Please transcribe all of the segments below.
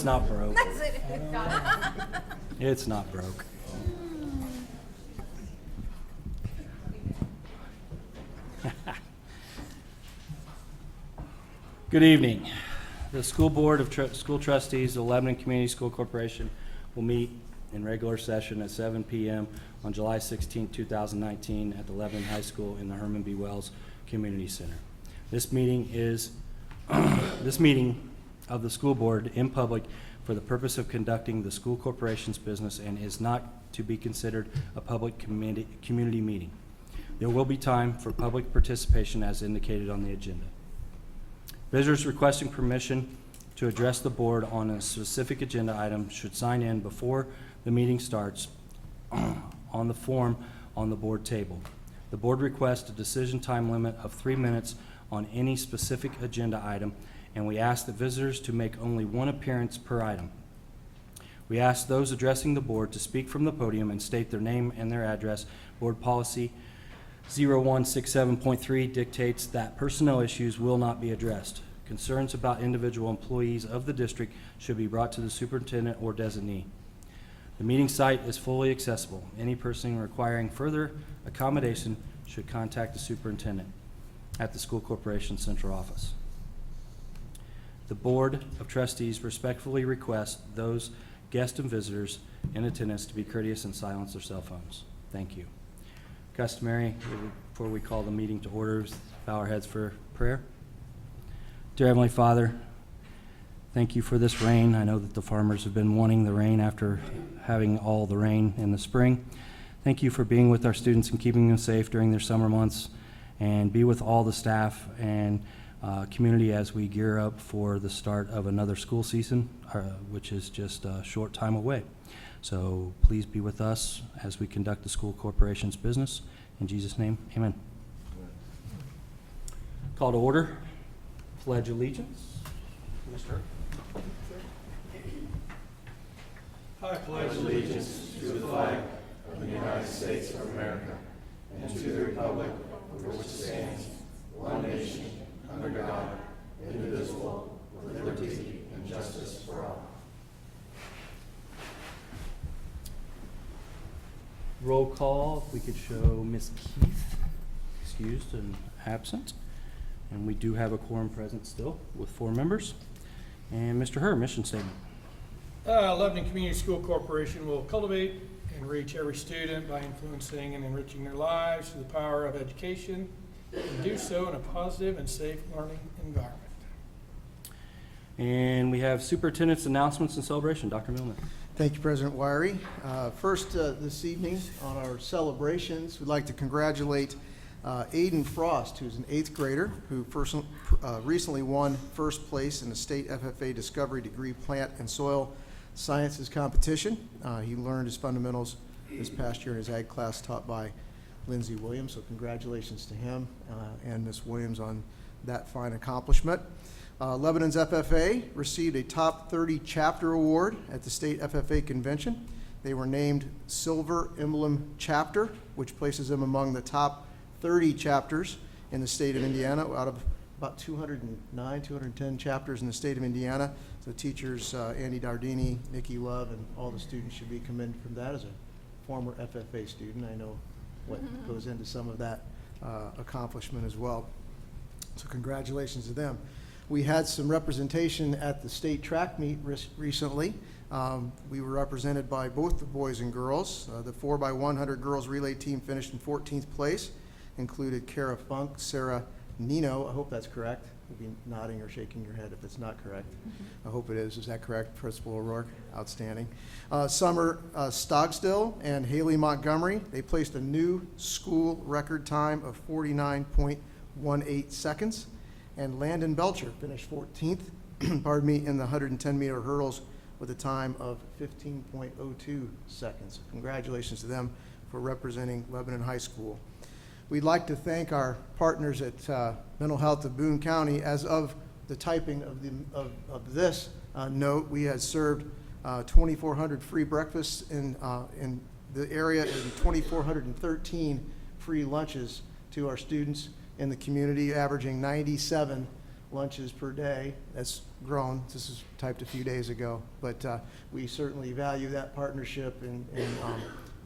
It's not broke. That's it. It's not broke. Good evening. The School Board of School Trustees of Lebanon Community School Corporation will meet in regular session at 7 p.m. on July 16, 2019 at the Lebanon High School in the Herman B. Wells Community Center. This meeting of the school board in public for the purpose of conducting the school corporation's business and is not to be considered a public community meeting. There will be time for public participation as indicated on the agenda. Visitors requesting permission to address the board on a specific agenda item should sign in before the meeting starts on the form on the board table. The board requests a decision time limit of 3 minutes on any specific agenda item, and we ask the visitors to make only one appearance per item. We ask those addressing the board to speak from the podium and state their name and their address. Board policy 0167.3 dictates that personnel issues will not be addressed. Concerns about individual employees of the district should be brought to the superintendent or designee. The meeting site is fully accessible. Any person requiring further accommodation should contact the superintendent at the school corporation central office. The Board of Trustees respectfully request those guests and visitors in attendance to be courteous and silence their cell phones. Thank you. Customary, before we call the meeting to order, bow our heads for prayer. Dear Heavenly Father, thank you for this rain. I know that the farmers have been wanting the rain after having all the rain in the spring. Thank you for being with our students and keeping them safe during their summer months, and be with all the staff and community as we gear up for the start of another school season, which is just a short time away. So please be with us as we conduct the school corporation's business. In Jesus' name, amen. Call to order. Pledge allegiance. Mr. I pledge allegiance to the flag of the United States of America and to the republic for which it stands, one nation, under God, indivisible, with liberty and justice for all. Roll call, if we could show Ms. Keith excused and absent. And we do have a quorum present still with 4 members. And Mr. Herr, mission statement. Lebanon Community School Corporation will cultivate and reach every student by influencing and enriching their lives through the power of education, and do so in a positive and safe learning environment. And we have superintendent's announcements and celebration. Dr. Millman. Thank you, President Wiry. First, this evening on our celebrations, we'd like to congratulate Aiden Frost, who's an 8th grader who recently won first place in the state FFA Discovery Degree Plant and Soil Sciences competition. He learned his fundamentals this past year in his ag class taught by Lindsay Williams, so congratulations to him and Ms. Williams on that fine accomplishment. Lebanon's FFA received a top 30 chapter award at the state FFA convention. They were named Silver Emblem Chapter, which places them among the top 30 chapters in the state of Indiana out of about 210 chapters in the state of Indiana. So teachers, Andy Dardini, Nikki Love, and all the students should be commended from that. As a former FFA student, I know what goes into some of that accomplishment as well. So congratulations to them. We had some representation at the state track meet recently. We were represented by both the boys and girls. The 4x100 girls relay team finished in 14th place. Included Kara Funk, Sarah Nino, I hope that's correct. You'll be nodding or shaking your head if it's not correct. I hope it is. Is that correct, Principal O'Rourke? Outstanding. Summer Stogstill and Haley Montgomery, they placed a new school record time of 49.18 seconds. And Landon Belcher finished 14th, pardon me, in the 110-meter hurdles with a time of 15.02 seconds. Congratulations to them for representing Lebanon High School. We'd like to thank our partners at Mental Health of Boone County. As of the typing of this note, we had served 2,400 free breakfasts in the area and 2,413 free lunches to our students in the community, averaging 97 lunches per day. That's grown. This is typed a few days ago. But we certainly value that partnership and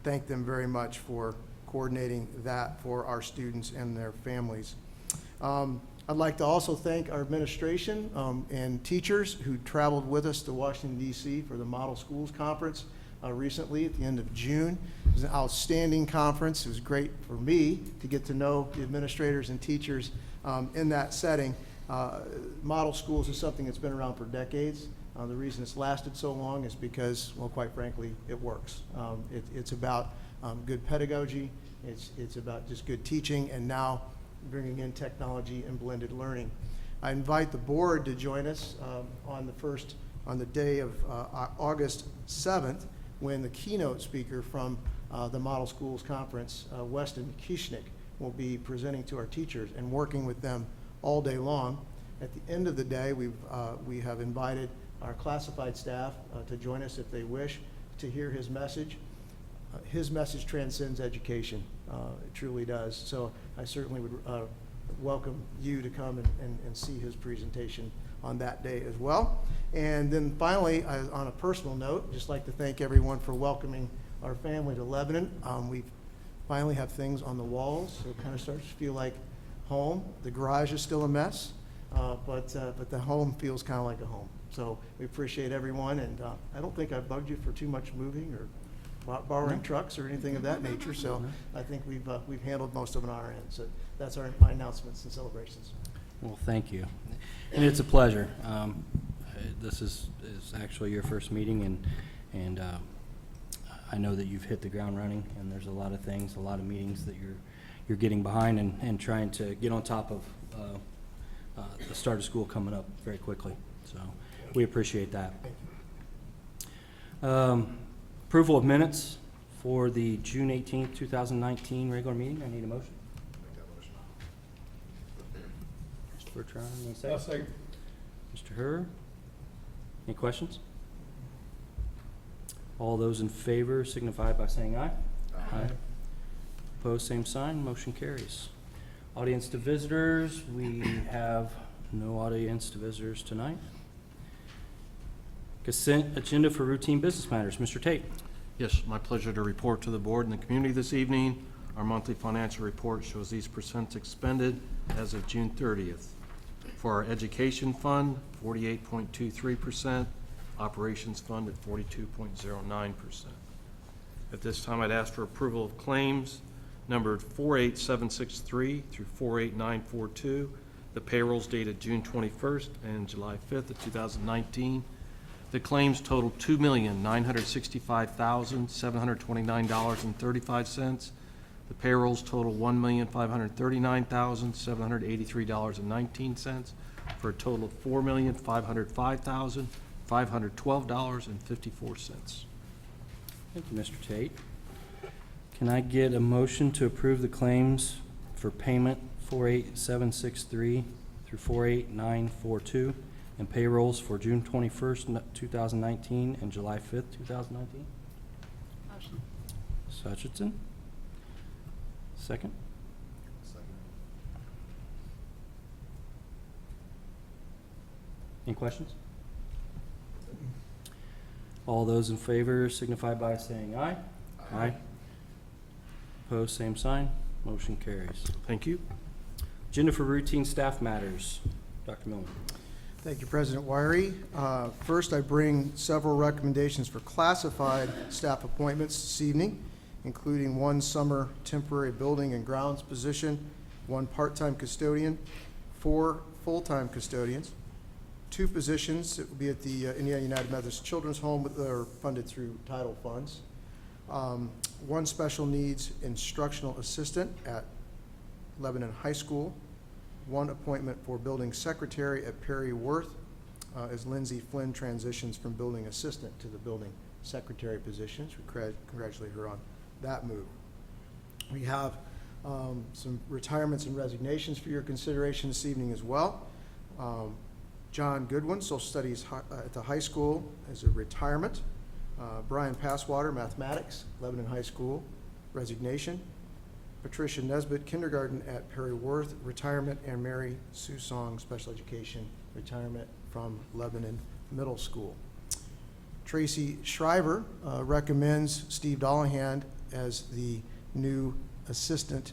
thank them very much for coordinating that for our students and their families. I'd like to also thank our administration and teachers who traveled with us to Washington, D.C. for the Model Schools Conference recently at the end of June. It was an outstanding conference. It was great for me to get to know the administrators and teachers in that setting. Model schools is something that's been around for decades. The reason it's lasted so long is because, well, quite frankly, it works. It's about good pedagogy. It's about just good teaching, and now bringing in technology and blended learning. I invite the board to join us on the day of August 7th, when the keynote speaker from the Model Schools Conference, Weston Kieschnick, will be presenting to our teachers and working with them all day long. At the end of the day, we have invited our classified staff to join us if they wish to hear his message. His message transcends education. It truly does. So I certainly would welcome you to come and see his presentation on that day as well. And then finally, on a personal note, just like to thank everyone for welcoming our family to Lebanon. We finally have things on the walls, so it kind of starts to feel like home. The garage is still a mess, but the home feels kind of like a home. So we appreciate everyone, and I don't think I bugged you for too much moving or borrowing trucks or anything of that nature. So I think we've handled most of it on our end. So that's my announcements and celebrations. Well, thank you. And it's a pleasure. This is actually your first meeting, and I know that you've hit the ground running, and there's a lot of things, a lot of meetings that you're getting behind and trying to get on top of the start of school coming up very quickly. So we appreciate that. Approval of minutes for the June 18th, 2019 regular meeting. I need a motion. Mr. Bertrand, any second? I'll second. Mr. Herr, any questions? All those in favor signify by saying aye. Aye. Opposed, same sign. Motion carries. Audience to visitors, we have no audience to visitors tonight. Consent agenda for routine business matters. Mr. Tate. Yes, my pleasure to report to the board and the community this evening. Our monthly financial report shows these percents expended as of June 30th. For our education fund, 48.23%, operations fund at 42.09%. At this time, I'd ask for approval of claims numbered 48763 through 48942, the payrolls dated June 21st and July 5th of 2019. The claims total $2,965,729.35. The payrolls total $1,539,783.19 for a total of $4,505,512.54. Thank you, Mr. Tate. Can I get a motion to approve the claims for payment 48763 through 48942 and payrolls for June 21st, 2019 and July 5th, 2019? Motion. Hutchinson? Second? Any questions? All those in favor signify by saying aye. Aye. Opposed, same sign. Motion carries. Thank you. Agenda for routine staff matters. Dr. Millman. Thank you, President Wiry. First, I bring several recommendations for classified staff appointments this evening, including one summer temporary building and grounds position, one part-time custodian, 4 full-time custodians, 2 positions that will be at the Indiana United Methodist Children's Home that are funded through title funds, 1 special needs instructional assistant at Lebanon High School, 1 appointment for building secretary at Perry Worth as Lindsay Flynn transitions from building assistant to the building secretary positions. We congratulate her on that move. We have some retirements and resignations for your consideration this evening as well. John Goodwin, social studies at the high school as a retirement. Brian Passwater, mathematics, Lebanon High School, resignation. Patricia Nesbitt, kindergarten at Perry Worth, retirement, and Mary Sue Song, special education, retirement from Lebanon Middle School. Tracy Shriver recommends Steve Dollahan as the new Assistant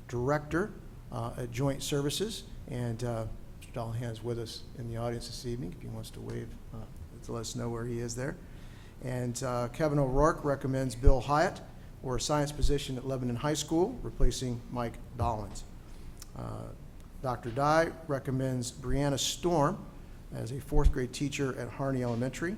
Director at Joint Services. And Mr. Dollahan is with us in the audience this evening, if he wants to wave to let us know where he is there. And Kevin O'Rourke recommends Bill Hyatt for a science position at Lebanon High School, replacing Mike Dollins. Dr. Dye recommends Brianna Storm as a fourth grade teacher at Harney Elementary,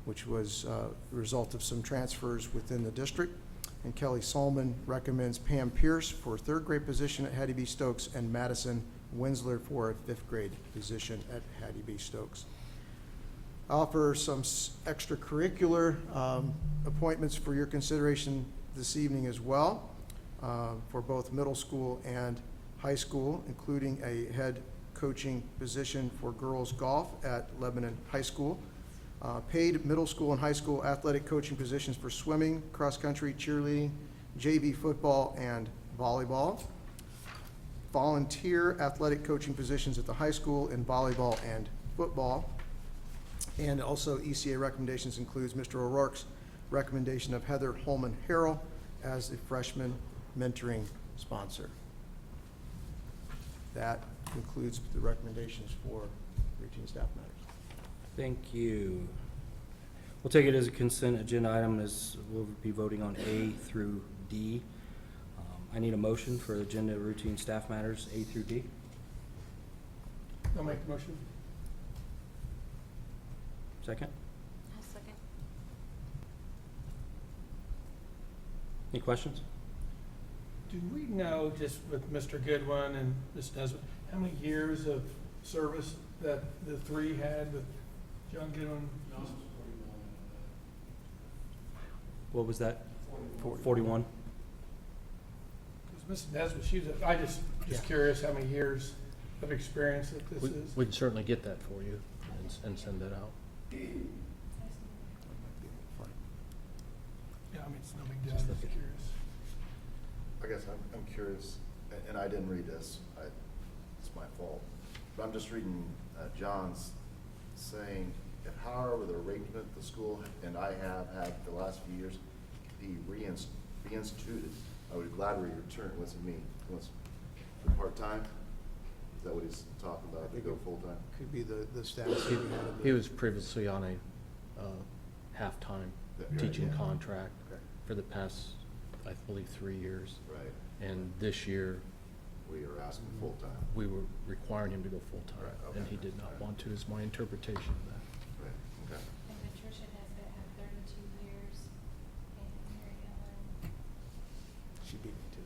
which was a result of some transfers within the district. And Kelly Solman recommends Pam Pierce for a third grade position at Hattie B. Stokes and Madison Winsler for a fifth grade position at Hattie B. Stokes. I offer some extracurricular appointments for your consideration this evening as well, for both middle school and high school, including a head coaching position for girls golf at Lebanon High School, paid middle school and high school athletic coaching positions for swimming, cross-country, cheerleading, JV football, and volleyball, volunteer athletic coaching positions at the high school in volleyball and football, and also ECA recommendations includes Mr. O'Rourke's recommendation of Heather Holman Harrell as the freshman mentoring sponsor. That concludes the recommendations for routine staff matters. Thank you. We'll take it as a consent agenda item, as we'll be voting on A through D. I need a motion for agenda routine staff matters, A through D. I'll make the motion. Second? I'll second. Any questions? Do we know, just with Mr. Goodwin and Ms. Nesbitt, how many years of service that the three had with John Goodwin? What was that? 41? Because Ms. Nesbitt, she was, I just Yeah. curious how many years of experience that this is. We can certainly get that for you and send that out. Yeah, I mean, it's no big deal, I'm just curious. I guess I'm curious, and I didn't read this, it's my fault, but I'm just reading John's saying, if however the arrangement the school and I have had the last few years, be reinstituted, I would gladly return. What's it mean? What's the part-time? Is that what he's talking about, to go full-time? Could be the status. that we had at the- He was previously on a half-time Right, teaching yeah. contract Okay. for the past, I believe, 3 years. Right, And this year, we are asking full-time. we were requiring him to go full-time, Right, okay. and he did not Alright. want to, is my interpretation of that. Right, okay. And Patricia Nesbitt had 32 years, and Mary Ellen, She beat me too.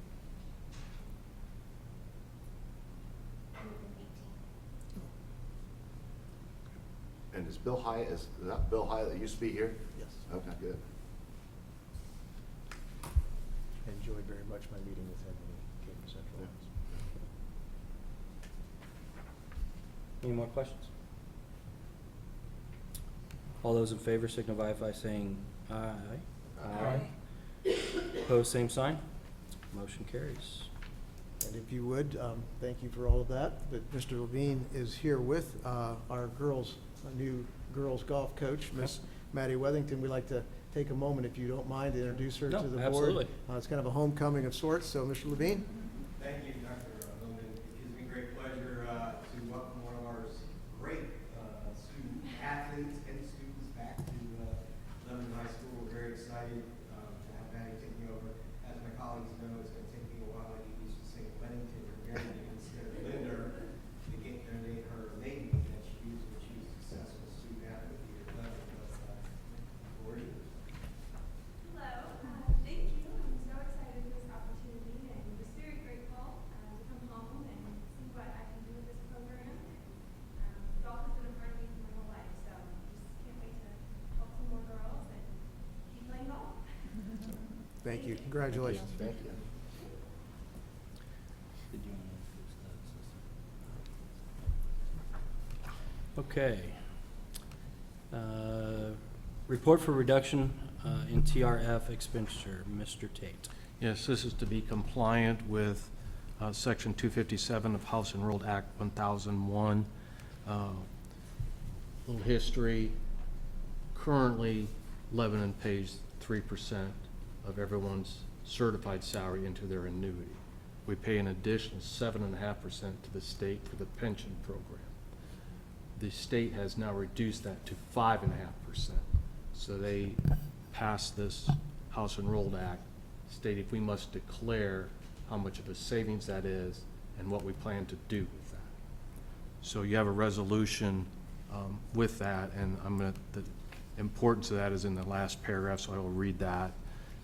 who was 18. And is Bill Hyatt, is that Bill Hyatt that used to be here? Yes. Okay, good. I enjoyed very much my meeting with him when he came to Central Yeah. Office. Any more questions? All those in favor signify by saying aye. Aye. Opposed, same sign. Motion carries. And if you would, thank you for all of that. But Mr. Levine is here with our new girls golf coach, Miss Maddie Wethington. We'd like to take a moment, if you don't mind, to introduce her No, to the board. absolutely. It's kind of a homecoming of sorts, so Mr. Levine? Thank you, Dr. Bowman. It gives me great pleasure to welcome one of our great student athletes and students back to Lebanon High School. We're very excited to have Maddie take me over. As my colleagues know, it's going to take me a while to get used to saying Wellington or Garrison instead of Linder to get their name, her name that she used when she was a successful student athlete here at Lebanon. But for you. Hello, thank you. I'm so excited for this opportunity and just very grateful to come home and see what I can do with this program. Golf has been a part of me for my whole life, so just can't wait to help some more girls and keep playing golf. Thank you. Congratulations. Thank you. Okay. Report for reduction in TRF expenditure, Mr. Tate. Yes, this is to be compliant with Section 257 of House Enrolled Act 1001. Little history. Currently, Lebanon pays 3% of everyone's certified salary into their annuity. We pay an additional 7.5% to the state for the pension program. The state has now reduced that to 5.5%. So they passed this House Enrolled Act stating we must declare how much of a savings that is and what we plan to do with that. So you have a resolution with that, and the importance of that is in the last paragraph, so I will read that.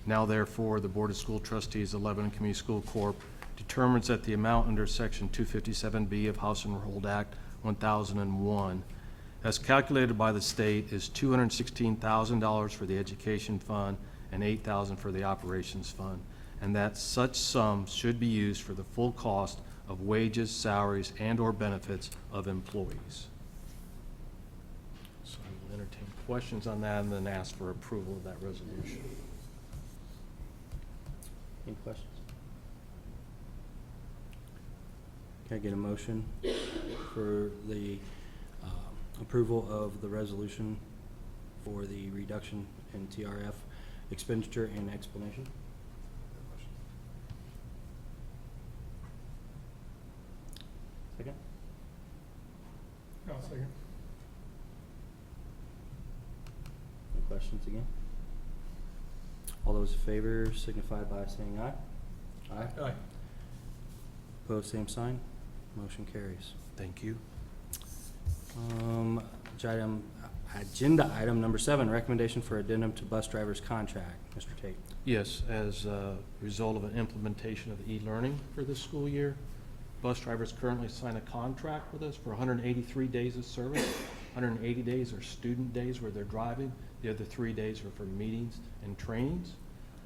Now therefore, the Board of School Trustees of Lebanon Community School Corp. Determines that the amount under Section 257B of House Enrolled Act 1001, as calculated by the state, is $216,000 for the education fund and $8,000 for the operations fund, and that such sums should be used for the full cost of wages, salaries, and/or benefits of employees. So I will entertain questions on that and then ask for approval of that resolution. Any questions? Can I get a motion for the approval of the resolution for the reduction in TRF expenditure and explanation? Second? I'll second. Any questions again? All those in favor signify by saying aye. Aye. Aye. Opposed, same sign. Motion carries. Thank you. Agenda item number 7, recommendation for addendum to bus driver's contract. Mr. Tate. Yes, as a result of an implementation of e-learning for this school year, bus drivers currently sign a contract with us for 183 days of service. 180 days are student days where they're driving. The other 3 days are for meetings and trainings.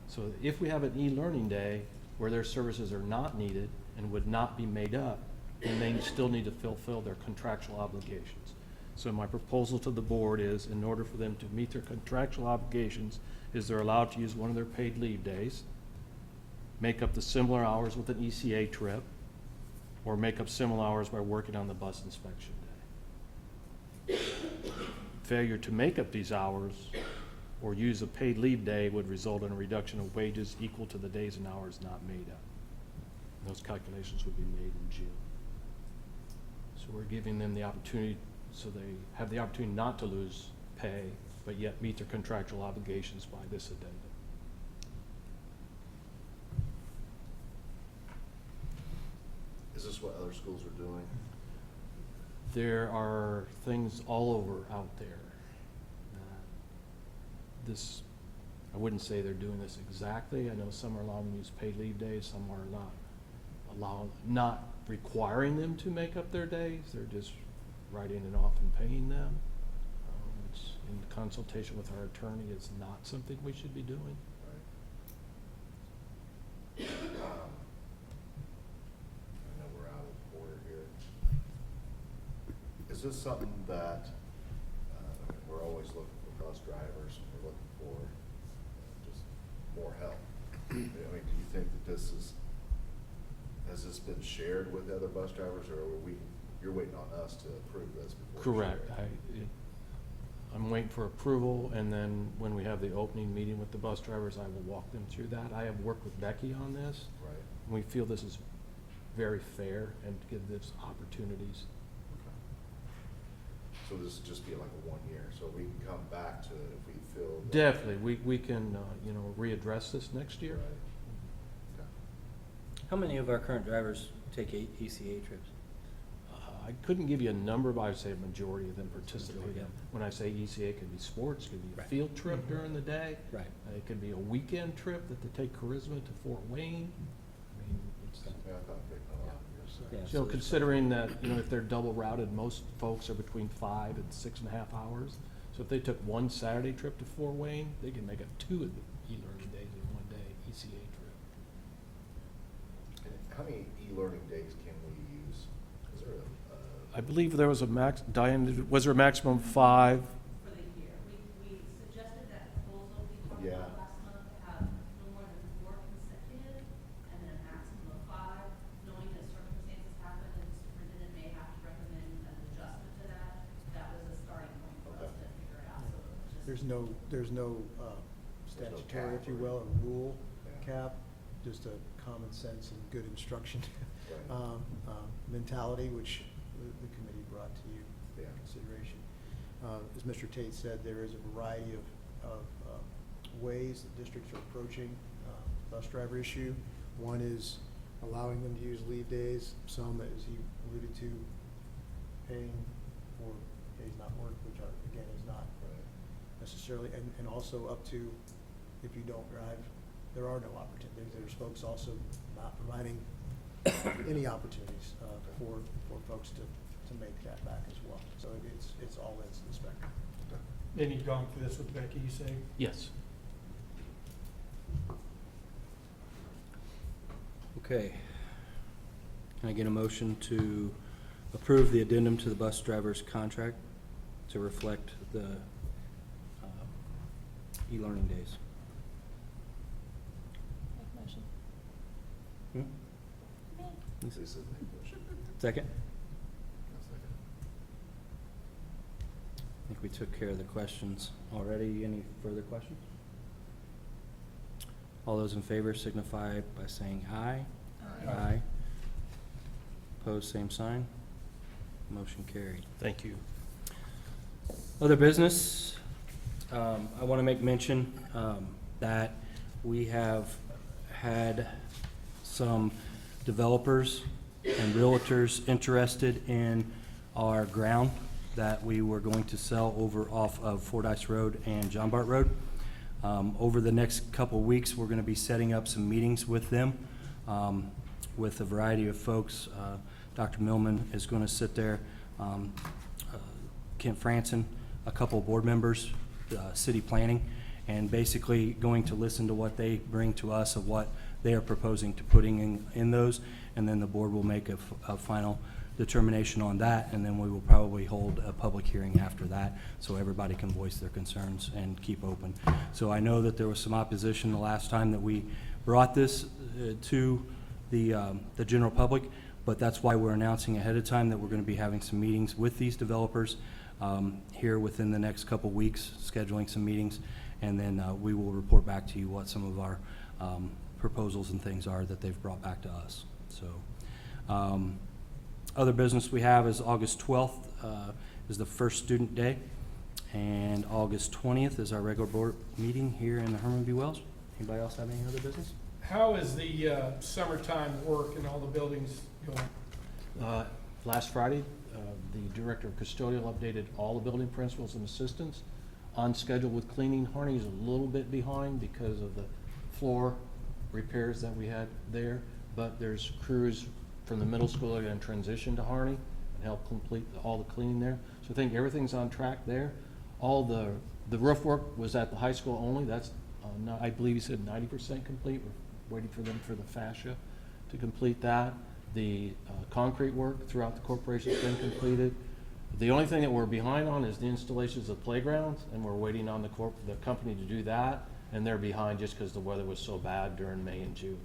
So if we have an e-learning day where their services are not needed and would not be made up, then they still need to fulfill their contractual obligations. So my proposal to the board is, in order for them to meet their contractual obligations, is they're allowed to use one of their paid leave days, make up the similar hours with an ECA trip, or make up similar hours by working on the bus inspection day. Failure to make up these hours or use a paid leave day would result in a reduction of wages equal to the days and hours not made up. Those calculations would be made in June. So we're giving them the opportunity, so they have the opportunity not to lose pay, but yet meet their contractual obligations by this addendum. Is this what other schools are doing? There are things all over out there. I wouldn't say they're doing this exactly. I know some are allowing them to use paid leave days, some are not requiring them to make up their days. They're just writing it off and paying them, which in consultation with our attorney is not something we should be doing. Right. I know we're out of order here. Is this something that, we're always looking for bus drivers, and we're looking for just more help? I mean, do you think that has this been shared with other bus drivers, or you're waiting on us to approve this before? you share Correct. it? I'm waiting for approval, and then when we have the opening meeting with the bus drivers, I will walk them through that. I have worked with Becky on this. Right. We feel this is very fair and give this opportunities. Okay. So this would just be like a 1 year, so we can come back to it if we feel. that- Definitely, we can, readdress this next year. Right. Okay. How many of our current drivers take ECA trips? I couldn't give you a number, but I'd say a majority of them participate. Majority, yeah. When I say ECA, it could be sports, it could be a Right. field trip during the day. Right. It could be a weekend trip that they take Charisma to Fort Wayne. I mean, it's, Yeah, I thought they, Yeah. so considering that, if they're double routed, most folks are between 5 and 6.5 hours. So if they took one Saturday trip to Fort Wayne, they can make up 2 of the e-learning days in 1 day ECA trip. And how many e-learning days can we use? Is there I believe there was a Diane, was there a maximum of 5? For the year. We suggested that proposal, we talked Yeah. about last month, to have no more than 4 consecutive there's no statutory, if you will, or rule cap, just a common sense and good instruction mentality, which the committee brought to you for consideration. As Mr. Tate said, there is a variety of ways that districts are approaching bus driver issue. One is allowing them to use leave days. Some, as he alluded to, paying for days not worked, which are, again, is not necessarily, and also up to, if you don't drive, there are no opportunities. There's folks also not providing any opportunities for folks to make that back as well. So it's all ends of the spectrum. And you've gone through this with Becky, you say? Yes. Okay. Can I get a motion to approve the addendum to the bus driver's contract to reflect the e-learning days? Make motion. Hmm? Lisa made a motion. Second? I'll second. I think we took care of the questions already. Any further questions? All those in favor signify by saying aye. Aye. Opposed, same sign. Motion carried. Thank you. Other business, I want to make mention that we have had some developers and realtors interested in our ground that we were going to sell over off of Fordyce Road and John Bart Road. Over the next couple weeks, we're going to be setting up some meetings with them, with a variety of folks. Dr. Millman is going to sit there, Kent Franson, a couple of board members, city planning, and basically going to listen to what they bring to us of what they are proposing to putting in those, and then the board will make a final determination on that, and then we will probably hold a public hearing after that so everybody can voice their concerns and keep open. So I know that there was some opposition the last time that we brought this to the general public, but that's why we're announcing ahead of time that we're going to be having some meetings with these developers here within the next couple weeks, scheduling some meetings, and then we will report back to you what some of our proposals and things are that they've brought back to us. So other business we have is August 12th is the first student day, and August 20th is our regular board meeting here in the Herman B. Wells. Anybody else have any other business? How is the summertime work in all the buildings going? Last Friday, the director of custodial updated all the building principals and assistants on schedule with cleaning. Harney's a little bit behind because of the floor repairs that we had there, but there's crews from the middle school that are going to transition to Harney and help complete all the cleaning there. So I think everything's on track there. All the roof work was at the high school only. That's, I believe he said 90% complete. We're waiting for them for the fascia to complete that. The concrete work throughout the corporation has been completed. The only thing that we're behind on is the installations of playgrounds, and we're waiting on the company to do that, and they're behind just because the weather was so bad during May and June.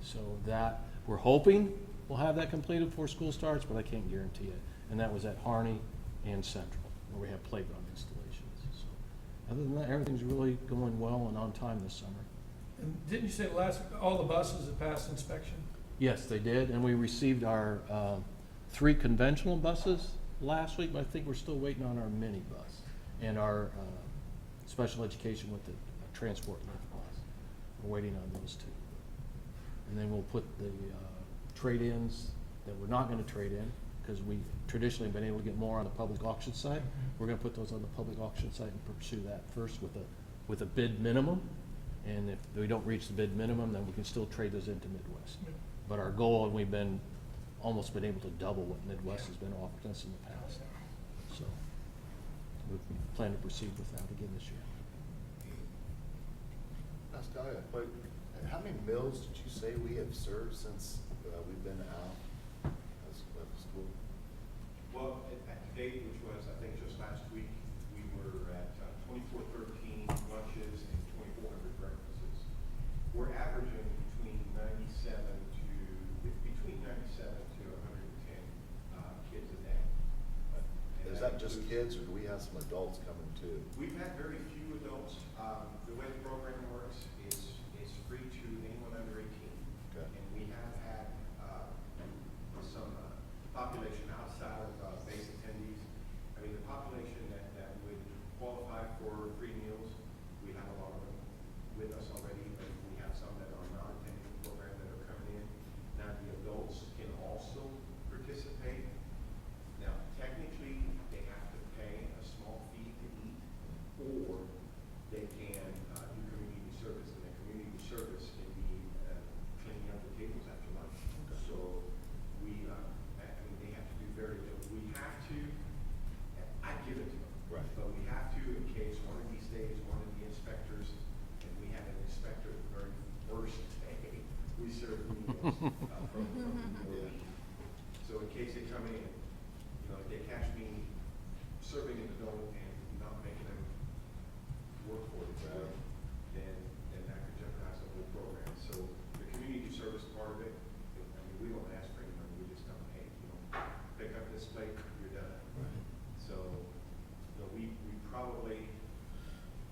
So that, we're hoping we'll have that completed before school starts, but I can't guarantee it. And that was at Harney and Central, where we have playground installations. So other than that, everything's really going well and on time this summer. And didn't you say all the buses have passed inspection? Yes, they did, and we received our 3 conventional buses last week, but I think we're still waiting on our mini bus and our special education with the transport lift bus. We're waiting on those 2. And then we'll put the trade-ins that we're not going to trade in, because we traditionally been able to get more on the public auction site. We're going to put those on the public auction site and pursue that first with a bid minimum. And if we don't reach the bid minimum, then we can still trade those into Midwest. But our goal, and we've been almost been able to double what Midwest has been offering us in the past. So we plan to proceed with that again this year. Nastalia, how many mills did you say we have served since we've been out of school? Well, at date, which was, I think, just last week, we were at 2413 lunches and 2400 breakfasts. We're averaging between 97 to 110 kids a day. And Is that just kids, or do we have some adults coming too? We've had very few meals, the way the program works is it's free to anyone under 18. Okay. And we have had some population outside of base attendees. I mean, the population that would qualify for free meals, we have a lot of them with us already, but we have some that are not attending the program that are coming in. Now, the adults can also participate. Now, technically, they have to pay a small fee to eat, or they can do community service, and the community service can be cleaning up the tables after lunch. So we, I mean, they have to do very little. We have to, I give it to them. Right. But we have to, in case one of these days, one of the inspectors, and we had an inspector the very first day, we served meals from the building. So in case they come in, you know, if they catch me serving an adult and not making them work for it, then that could jeopardize the whole program. So the community service part of it, I mean, we don't ask for any money, we just tell them, hey, you know, pick up this plate, you're done. So, you know, we probably,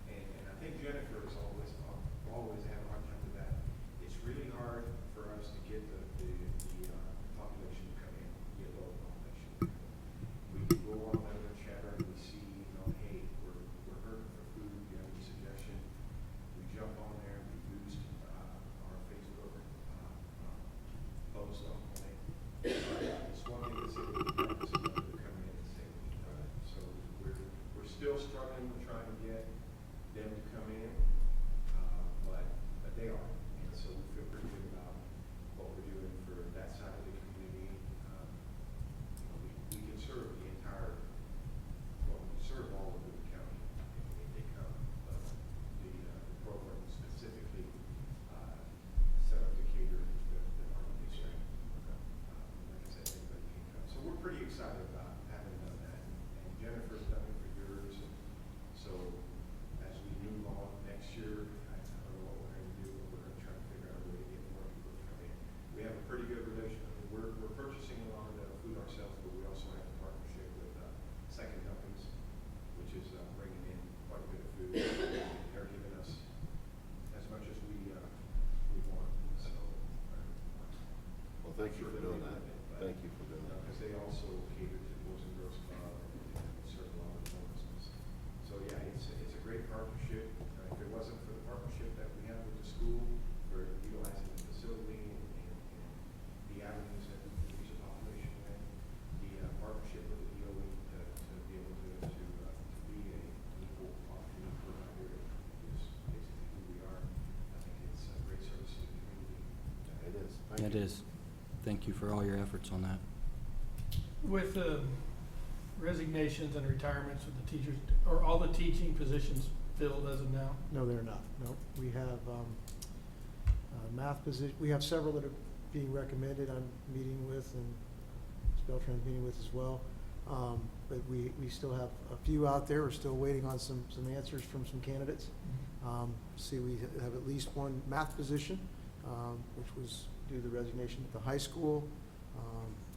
and I think Jennifer is always had a hard time with that. It's really hard for us to get the population to come in, the adult population. We can go on Lebanon Chatter and we see, you know, hey, we're hurting for food, do you have any suggestion? We jump on there, we boost our Facebook post on it. It's one thing to say, it's another to come in and say, so we're still struggling with trying to get them to come in, but they are. And so we feel pretty good about what we're doing for that side of the community. You know, we can serve the entire, well, we serve all of Boone County if they come. But the program specifically set up to cater the Army district. Like I said, anybody can come. So we're pretty excited about having done that. And Jennifer's done it for years. And so as we move on next year, I don't know what we're going to do, but we're going to try to figure out a way to get more people to come in. We have a pretty good relation. I mean, we're purchasing a lot of the food ourselves, but we also have a partnership with Second Helpings, which is bringing in quite a bit of food. They're giving us as much as we want. So, Well, thank you for doing that. Thank you for doing that. because they also cater to the Boys and Girls Club and serve a lot of the homelessness. So yeah, it's a great partnership. If it wasn't for the partnership that we have with the school, for utilizing the facility and the avenues that we reach the population with, the partnership with the DOE to be able to be an equal opportunity provider is basically who we are. I think it's a great service to the community. It is. It is. Thank you for all your efforts on that. With resignations and retirements of the teachers, are all the teaching positions filled as of now? No, they're not. No, we have math position. We have several that are being recommended. I'm meeting with, and Ms. Beltran's meeting with as well. But we still have a few out there. We're still waiting on some answers from some candidates. See, we have at least one math position, which was due to the resignation at the high school.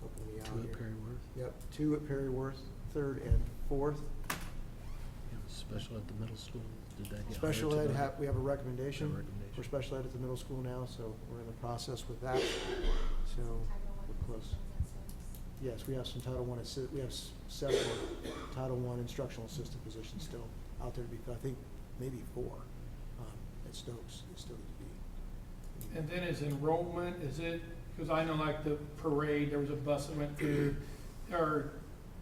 Helping me out here. Perryworth. Yep, 2 at Perryworth, 3rd and 4th. Special at the middle school, did that get Special hired ed, today? we have a recommendation A recommendation. for special ed at the middle school now, so we're in the process with that. So we're close. Yes, we have some Title I, we have several Title I instructional assistant positions still out there to be, I think, maybe 4 at Stokes, it still need to be. And then is enrollment, is it, because I know like the parade, there was a bus that went through, or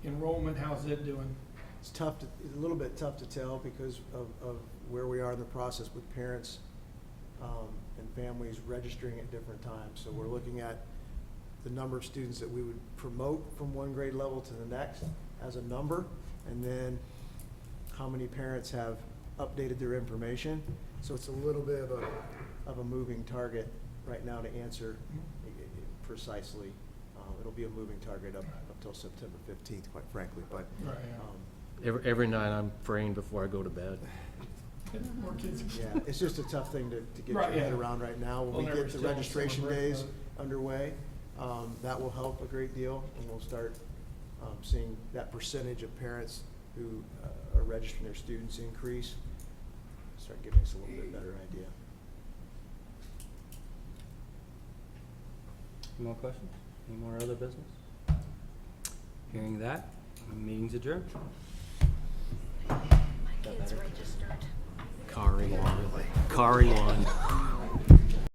enrollment, how's it doing? It's tough to, it's a little bit tough to tell because of where we are in the process with parents and families registering at different times. So we're looking at the number of students that we would promote from one grade level to the next as a number, and then how many parents have updated their information. So it's a little bit of a moving target right now to answer precisely. It'll be a moving target up till September 15th, quite frankly, but Right, Every night I'm praying before I go to bed. More kids. yeah, it's just a tough thing to get your Right, head yeah. around right now. When Well, we there get was the still registration summer break days mode. underway, that will help a great deal, and we'll start seeing that percentage of parents who are registering their students increase. start giving us a little bit better idea. Any more questions? Any more other business? Hearing that, meeting's adjourned. My kids registered. Kari won.